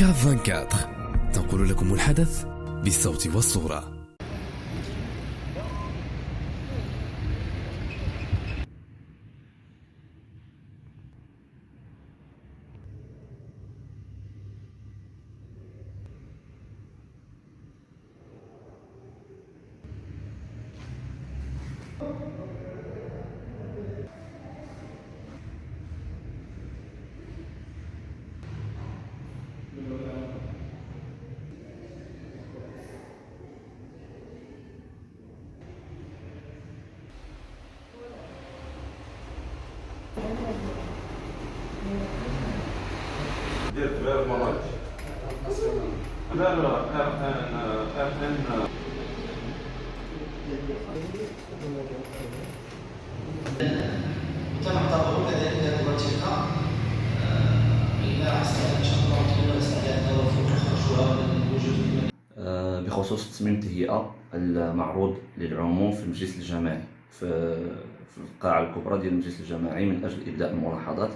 كاف 24 تنقل لكم الحدث بالصوت والصورة. ديرت غير مرات. لا ان تم اعتباره كذلك وثيقة إلى عسكرية إن شاء الله تولى استعداد توافق خرجها من الوجود بخصوص تصميم التهيئة المعروض للعموم في المجلس الجماعي في القاعة الكبرى ديال المجلس الجماعي من أجل إبداء الملاحظات.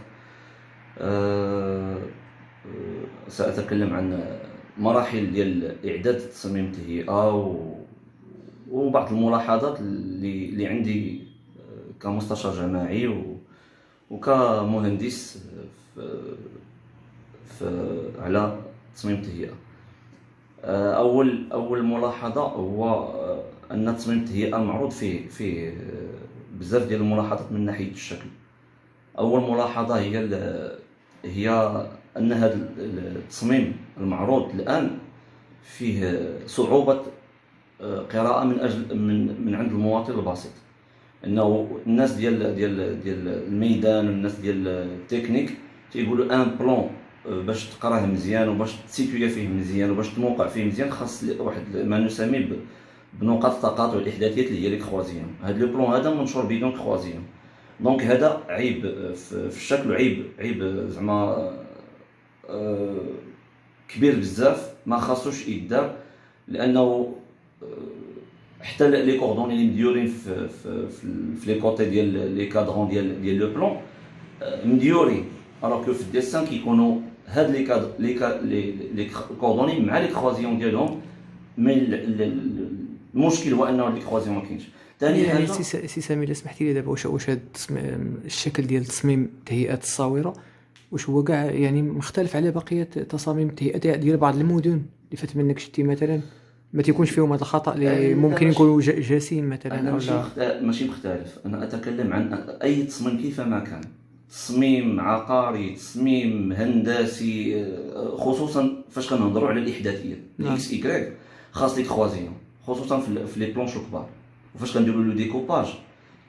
سأتكلم عن مراحل ديال إعداد تصميم التهيئة وبعض الملاحظات اللي عندي كمستشار جماعي وكمهندس على تصميم التهيئة. أول ملاحظة هو أن تصميم التهيئة معروض فيه بزاف ديال الملاحظات من ناحية الشكل. أول ملاحظة هي أن هذا التصميم المعروض الآن فيه صعوبة قراءة من عند المواطن البسيط، انه الناس ديال الميدان والناس ديال التكنيك تيقولوا ان بلون باش تقراه مزيان وباش تسيتويا فيه مزيان وباش تموقع فيه مزيان خاص واحد ما نسمي بنقاط التقاطع الاحداثيات اللي هي لي كروازيون. هذا لو بلون هذا منشور بدون كروازيون، دونك هذا عيب في الشكل، عيب زعما كبير بزاف ما خاصوش يدار، لانه حتى لي كوردون اللي مديورين في لي كوتي ديال لي كادرون ديال لو بلون مديورين، الوغ كو في الديسان كيكونوا هاد لي كوردوني مع لي كروازيون ديالهم. مي المشكل هو انه لي كروازيون ما كاينش. ثاني حاجه سي سامي، سمحتي لي دابا واش هاد الشكل ديال تصميم تهيئات الصاوره واش هو كاع يعني مختلف على بقيه تصاميم التهيئات ديال بعض المدن اللي فات منك شتي مثلا ما تيكونش فيهم هذا الخطا اللي ممكن يكونوا جاسين مثلا؟ أنا ماشي مختلف، انا اتكلم عن اي تصميم كيفما كان، تصميم عقاري، تصميم هندسي، خصوصا فاش كنهضروا على الاحداثيات اكس ايكغيك خاص لي كروازيون، خصوصا في لي بلونش الكبار. وفاش كنديروا لو ديكوباج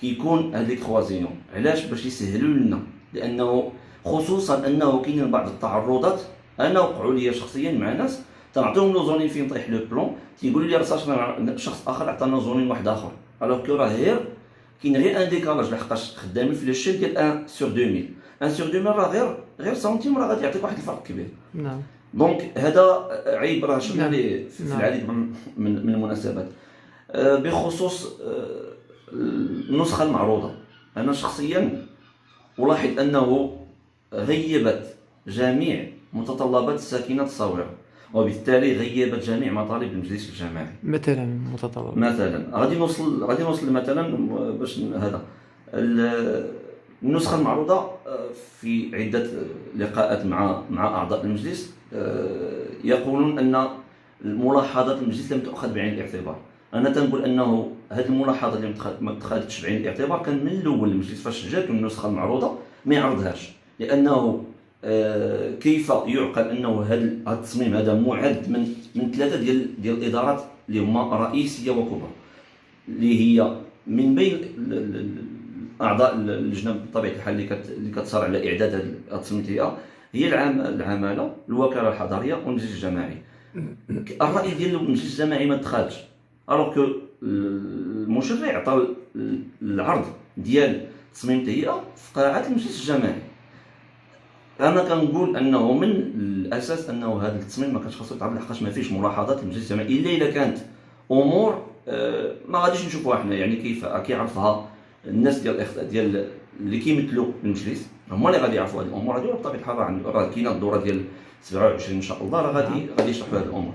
كيكون هاد لي كروازيون علاش؟ باش يسهلوا لنا، لانه خصوصا انه كاينين بعض التعرضات انا وقعوا لي شخصيا مع ناس تنعطيهم لو زونين فين طيح لو بلون تيقولوا لي راه شخص اخر عطانا زونين واحد اخر، الوغ كو راه كاين غير ان ديكالاج لحقاش خدامين في ليشيل ديال 1 سور 2000. 1 سور 2000 راه غير سنتيم راه غادي يعطيك واحد الفرق كبير. نعم. دونك هذا عيب راه شفنا ليه في العديد من المناسبات. بخصوص النسخه المعروضه، انا شخصيا الاحظ انه غيبت جميع متطلبات الساكنه الصاوره، وبالتالي غيبت جميع مطالب المجلس الجماعي. مثلا متطلب مثلا غادي نوصل مثلا باش هذا النسخه المعروضه في عده لقاءات مع اعضاء المجلس يقولون ان الملاحظات المجلس لم تؤخذ بعين الاعتبار. انا تنقول انه هذه الملاحظه اللي ما اتخذتش بعين الاعتبار كان من الاول المجلس فاش جات النسخه المعروضه ما يعرضهاش، لانه كيف يعقل انه هذا التصميم هذا معد من ثلاثه ديال الادارات اللي هما رئيسيه وكبرى، اللي هي من بين اعضاء اللجنه بطبيعه الحال اللي كتصار على اعداد هذه التصميم التهيئه هي العماله، الوكاله الحضريه والمجلس الجماعي. الراي ديال المجلس الجماعي ما تخادش، الوغ كو المشرع عطى العرض ديال تصميم التهيئه في قاعه المجلس الجماعي. انا كنقول انه من الاساس انه هذا التصميم ما كانش خاصو يتعرض لحقاش ما فيش ملاحظات المجلس الجماعي، الا كانت امور ما غاديش نشوفوها حنا، يعني كيف كيعرفها الناس ديال اللي كيمثلوا المجلس هما اللي غادي يعرفوا هذه الامور هذه. بطبيعه الحال راه كاينه الدوره ديال 27 ان شاء الله، راه غادي يشرحوا هذه الامور.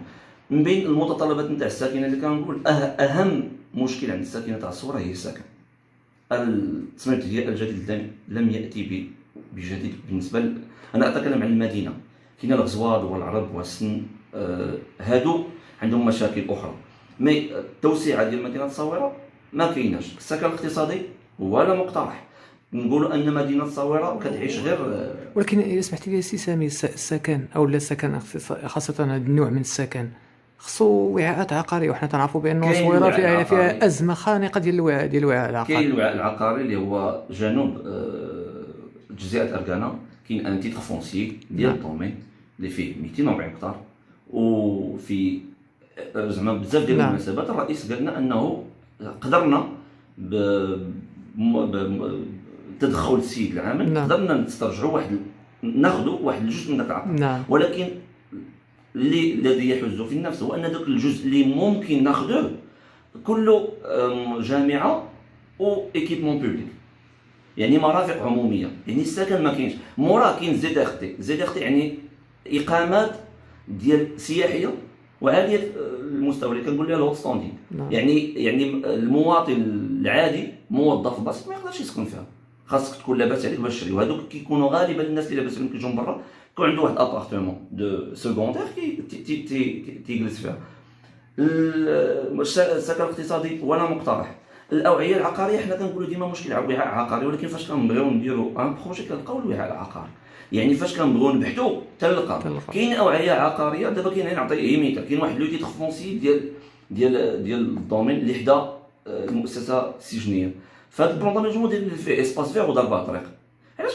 من بين المتطلبات نتاع الساكنه اللي كنقول اهم مشكل عند الساكنه تاع الصوره هي السكن. التصميم التهيئه الجديد لم ياتي بجديد بالنسبه انا اتكلم عن المدينه. كاين الغزوات والعرب والسن، هادو عندهم مشاكل اخرى. مي التوسعه ديال مدينه الصويره ما كايناش. السكن الاقتصادي ولا مقترح. نقولوا ان مدينه الصويره كتعيش غير. ولكن اذا سمحت لي سي سامي، السكن او لا السكن خاصه هذا النوع من السكن خصو وعاءات عقاريه، وحنا تنعرفوا بان الصويره فيها ازمه خانقه ديال الوعاء العقاري. كاين الوعاء العقاري اللي هو جنوب جزيره اركانا. كاين ان تيتر فونسي ديال الدومين اللي فيه 240 هكتار، وفي زعما بزاف ديال المناسبات الرئيس قال لنا انه قدرنا تدخل السيد العامل قدرنا نسترجعوا ناخذوا واحد الجزء من ذاك العقار. ولكن الذي يحز في النفس هو ان ذاك الجزء اللي ممكن ناخذوه كله جامعه او ايكيبمون بوبليك، يعني مرافق عموميه. يعني السكن ما كاينش. مورا كاين زيدارتي يعني اقامات ديال سياحيه وعاليه المستوى اللي كنقول لها الهوت ستاندينغ. يعني المواطن العادي موظف بسيط ما يقدرش يسكن فيها، خاصك تكون لاباس عليك باش تشري. وهذوك كيكونوا غالبا الناس اللي لاباس عليهم كيجوا من برا، كيكون عنده واحد ابارتمون دو سكوندير تيجلس فيها. السكن الاقتصادي ولا مقترح. الاوعيه العقاريه حنا كنقولوا ديما مشكل وعاء عقاري، ولكن فاش كنبغيو نديروا ان بروجي كنلقاو الوعاء العقاري. يعني فاش كنبغيو نبحثوا تلقى كاين اوعيه عقاريه. دابا كاين نعطي مثال، كاين واحد لو تيتر فونسي ديال الدومين اللي حدا المؤسسه السجنيه. فهاد البلان داماجمون ديال فيه اسباس فيغ وضربه طريق. علاش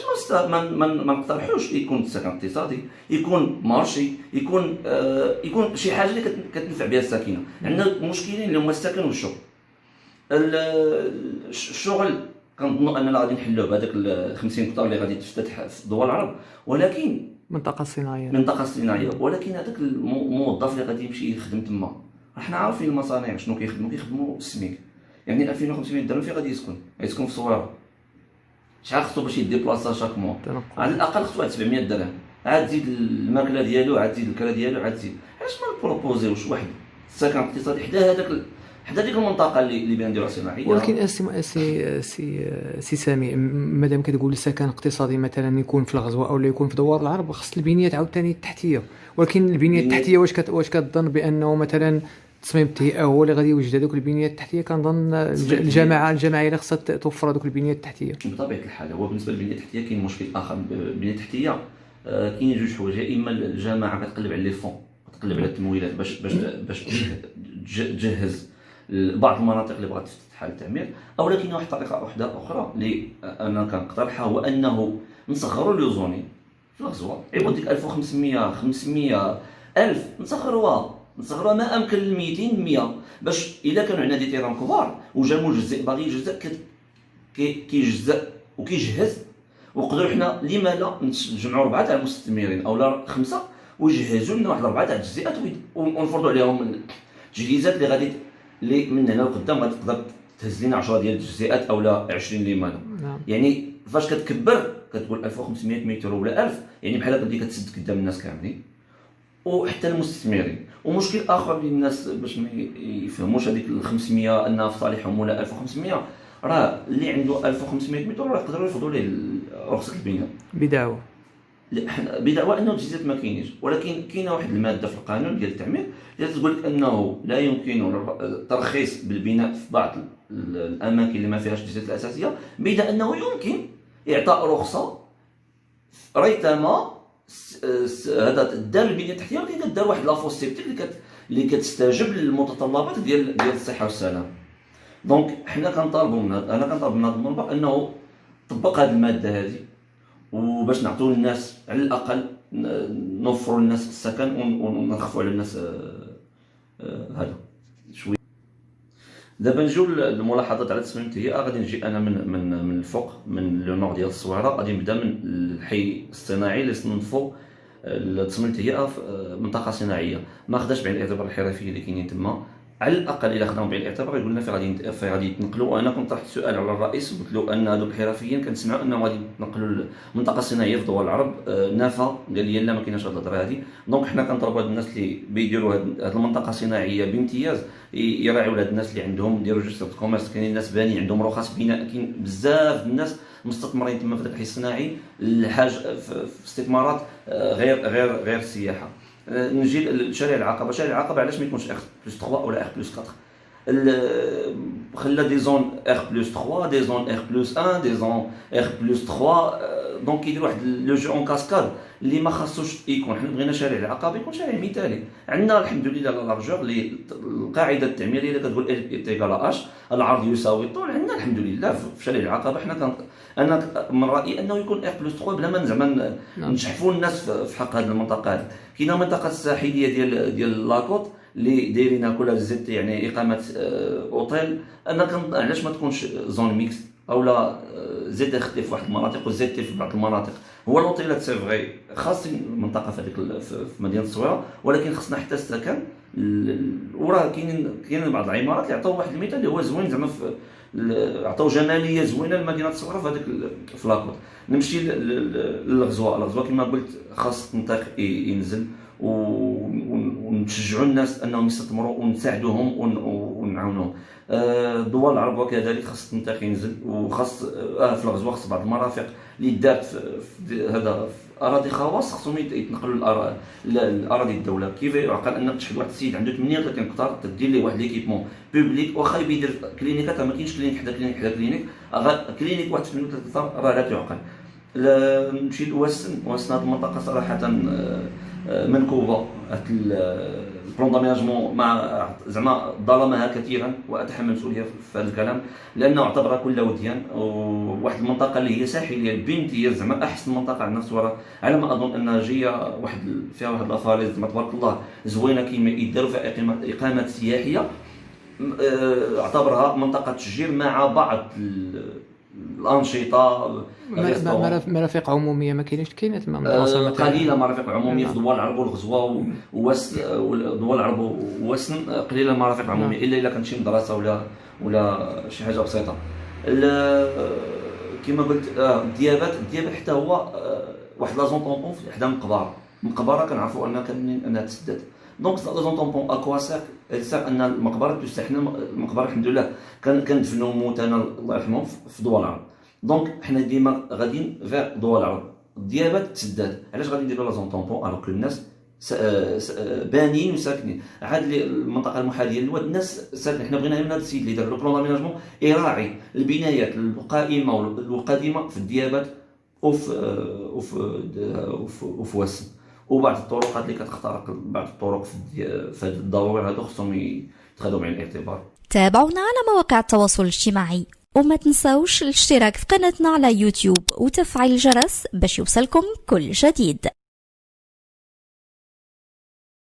ما نقترحوش يكون السكن اقتصادي، يكون مارشي، يكون شي حاجه اللي كتنفع بها الساكنه. عندنا مشكلين اللي هما السكن والشغل. الشغل كنظنوا اننا غادي نحلوه بهذاك 50 هكتار اللي غادي تفتتح في دول العرب، ولكن منطقه صناعيه. ولكن هذاك الموظف اللي غادي يمشي يخدم تما، حنا عارفين المصانع شنو كيخدموا السميك. يعني 2500 درهم فين غادي يسكن في صويره؟ شحال خصو باش يديبلاصا شاك مور؟ على الاقل خصو واحد 700 درهم، عاد تزيد الماكله ديالو، عاد تزيد الكرا ديالو، عاد تزيد. علاش ما نبروبوزيوش واحد السكن اقتصادي حدا ديك المنطقه اللي بين نديروها صناعيه؟ ولكن سي سامي، مادام كتقول سكن اقتصادي مثلا يكون في الغزوه او يكون في دوار العرب، خص البنيه عاوتاني التحتيه. ولكن البنيه التحتيه واش كتظن بانه مثلا تصميم التهيئه هو اللي غادي يوجد هذوك البنيه التحتيه؟ كنظن الجماعه اللي خصها توفر هذوك البنيه التحتيه. بطبيعه الحال هو بالنسبه للبنيه التحتيه كاين مشكل اخر. البنيه التحتيه كاين جوج حوايج. يا اما الجامعه كتقلب على لي فون، كتقلب على التمويلات باش تجهز بعض المناطق اللي بغات تفتح للتعمير، او لكن واحد الطريقه اخرى اللي انا كنقترحها هو انه نصغروا لي زوني في الغزوه. عوض ديك 1500 500 1000 نصغروها ما امكن ل 200 100، باش الا كانوا عندنا دي تيران كبار وجا مجزء باغي يجزء كيجزء وكيجهز، وقدروا حنا لما لا نجمعوا 4 تاع المستثمرين او لا 5 ويجهزوا لنا واحد 4 تاع الجزيئات ونفرضوا عليهم التجهيزات اللي من هنا لقدام غادي تقدر تهز لنا 10 ديال الجزيئات او لا 20 لما لا. يعني فاش كتكبر كتقول 1500 متر ولا 1000، يعني بحال هكا كتسد قدام الناس كاملين وحتى المستثمرين. ومشكل اخر للناس باش ما يفهموش هذيك ال 500 انها في صالحهم ولا 1500، راه اللي عنده 1500 متر راه يقدروا يرفضوا ليه رخصه البناء بدعوى انه الجزيئات ما كاينينش. ولكن كاينه واحد الماده في القانون ديال التعمير اللي تقول لك انه لا يمكن الترخيص بالبناء في بعض الاماكن اللي ما فيهاش الجزيئات الاساسيه، بيد انه يمكن اعطاء رخصه ريثما هذا دار البنيه التحتيه، ولكن دار واحد لافوس سيبتيك اللي كتستجب للمتطلبات ديال الصحه والسلام. دونك حنا كنطالبوا انا كنطالب من هذا المنبر انه طبق هذه الماده هذه، وباش نعطيو للناس على الاقل نوفروا للناس السكن ونخفوا على الناس هذا شويه. دابا نجيو للملاحظات على تصميم التهيئه. غادي نجي انا من الفوق، من لو نور ديال الصويره. غادي نبدا من الحي الصناعي اللي صنفوا تصميم التهيئه في منطقه صناعيه، ما خداش بعين الاعتبار الحرفيين اللي كاينين تما. على الاقل الا خداهم بعين الاعتبار يقول لنا في غادي يتنقلوا. وانا كنت طرحت سؤال على الرئيس قلت له ان هذوك الحرفيين كنسمعوا انهم غادي يتنقلوا المنطقه الصناعيه في دول العرب. نافى قال لي لا ما كايناش هذه الهضره هذه. دونك حنا كنطلبوا هاد الناس اللي بيديروا هاد المنطقه الصناعيه بامتياز يراعيوا هاد الناس اللي عندهم يديروا ريجستر كوميرس. كاينين الناس باني عندهم رخص بناء، كاين بزاف الناس مستثمرين تما في ذاك الحي الصناعي الحاج في استثمارات غير السياحه. نجي لشارع العقبه. شارع العقبه علاش ما يكونش اخ بلس 3 ولا اخ بلس 4؟ خلى دي زون اخ بلس 3 دي زون اخ بلس 1 دي زون اخ بلس 3. دونك كيدير واحد لو جو اون كاسكاد اللي ما خاصوش يكون. حنا بغينا شارع العقبه يكون شارع مثالي. عندنا الحمد لله لا لارجور اللي القاعده التعميريه اللي كتقول ال تيغال اش العرض يساوي الطول. عندنا الحمد لله في شارع العقبه. حنا انا من رايي انه يكون اخ بلس 3 بلا ما زعما نشحفوا الناس في حق هذه المنطقه هذه. كاينه منطقه الساحليه ديال لاكوت اللي دايرينها كلها زيت يعني اقامه اوتيل. انا علاش ما تكونش زون ميكس او لا زيت يخدم في واحد المناطق وزيت في بعض المناطق. هو الاوتيلات سي فغي خاصين المنطقه في هذيك في مدينه الصويره، ولكن خصنا حتى السكن. وراه كاينين بعض العمارات اللي عطاو واحد المثال اللي هو زوين زعما عطاو جماليه زوينه لمدينه الصويره في هذيك في لاكوت. نمشي للغزوه كما قلت خاص التنطيق ينزل ونشجعوا الناس انهم يستثمروا ونساعدوهم ونعاونوهم. دول العرب وكذلك خاص التنطيق ينزل، وخاص في الغزوه خاص بعض المرافق اللي دارت في هذا في اراضي خواص خصهم يتنقلوا الاراضي الدوله. كيف يعقل انك تشحد واحد السيد عنده 38 قطار تدير ليه واحد ليكيبمون بوبليك واخا يدير كلينيكات؟ ما كاينش كلينيك حدا كلينيك كلينيك واحد 38 قطار راه لا تعقل. نمشي لوسن هذه المنطقه صراحه منكوبه. البلان داميناجمون مع زعما ظلمها كثيرا واتحمل المسؤوليه في هذا الكلام لانه اعتبرها كلها وديان. وواحد المنطقه اللي هي ساحليه بامتياز زعما احسن منطقه عندنا في الصويره على ما اظن انها جايه فيها واحد الافاريز زعما تبارك الله زوينه كيما يداروا فيها اقامات سياحيه. اعتبرها منطقه تشجير مع بعض الانشطه. مرافق عموميه ما كاينش قليله مرافق عموميه في دول العرب والغزوه ودول العرب ووسن قليله مرافق عموميه الا كانت شي مدرسه ولا شي حاجه بسيطه. كما قلت الديابات حتى هو واحد لا زون طومبون حدا مقبره كنعرفوا انها تسدات. دونك لا زون طومبون اكواساك ساق ان المقبره تستحنا. المقبره الحمد لله كندفنوا موتانا الله يرحمهم في دول العرب. دونك حنا ديما غاديين في دول العرب. الديابات تسدات علاش غادي نديروا لا زون طومبون الوغ الناس بانين وساكنين. عاد المنطقه المحاذيه للواد الناس ساكنين. حنا بغينا غير هذا السيد اللي دار لو بلان داميناجمون يراعي البنايات القائمه والقديمه في الديابات وفي وسن وبعض الطرقات اللي كتخترق بعض الطرق في الضواوع هذو خصهم يتخذوا بعين الاعتبار. تابعونا على مواقع التواصل الاجتماعي وما تنسوش الاشتراك في قناتنا على يوتيوب وتفعيل الجرس باش يوصلكم كل جديد.